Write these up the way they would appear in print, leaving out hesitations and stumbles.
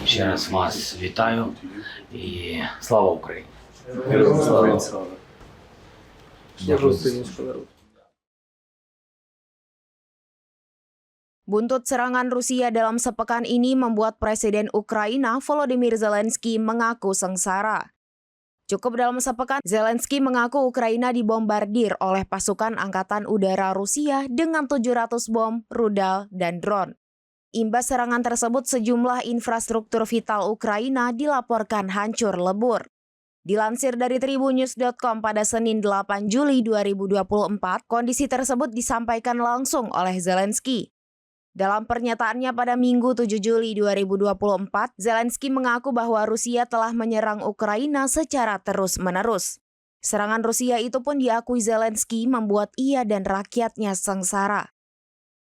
Ще раз вас вітаю і слава Україні! Героям слава. Служу Дякую. українському народу. Buntut serangan Rusia dalam sepekan ini membuat Presiden Ukraina Volodymyr Zelensky mengaku sengsara. Cukup dalam sepekan, Zelensky mengaku Ukraina dibombardir oleh pasukan Angkatan Udara Rusia dengan 700 bom, rudal, dan drone. Imbas serangan tersebut, sejumlah infrastruktur vital Ukraina dilaporkan hancur lebur. Dilansir dari tribunnews.com pada Senin 8 Juli 2024, kondisi tersebut disampaikan langsung oleh Zelensky. Dalam pernyataannya pada Minggu 7 Juli 2024, Zelensky mengaku bahwa Rusia telah menyerang Ukraina secara terus-menerus. Serangan Rusia itu pun diakui Zelensky membuat ia dan rakyatnya sengsara.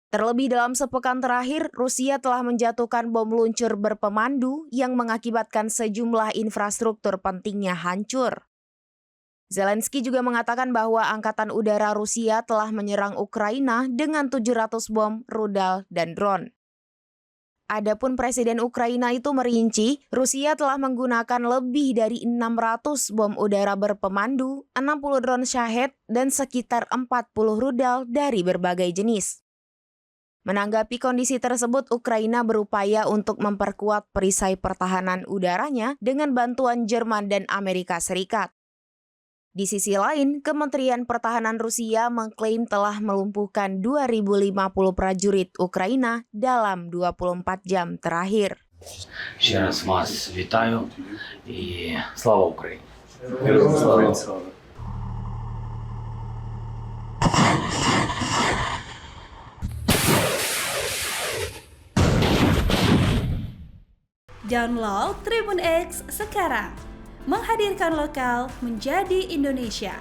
Terlebih dalam sepekan terakhir, Rusia telah menjatuhkan bom luncur berpemandu yang mengakibatkan sejumlah infrastruktur pentingnya hancur. Zelensky juga mengatakan bahwa Angkatan Udara Rusia telah menyerang Ukraina dengan 700 bom, rudal, dan drone. Adapun Presiden Ukraina itu merinci, Rusia telah menggunakan lebih dari 600 bom udara berpemandu, 60 drone Shahed, dan sekitar 40 rudal dari berbagai jenis. Menanggapi kondisi tersebut, Ukraina berupaya untuk memperkuat perisai pertahanan udaranya dengan bantuan Jerman dan Amerika Serikat. Di sisi lain, Kementerian Pertahanan Rusia mengklaim telah melumpuhkan 2.050 prajurit Ukraina dalam 24 jam terakhir. Ще раз вас вітаю і слава Україні! Героям слава. Download Tribun X sekarang, menghadirkan lokal menjadi Indonesia.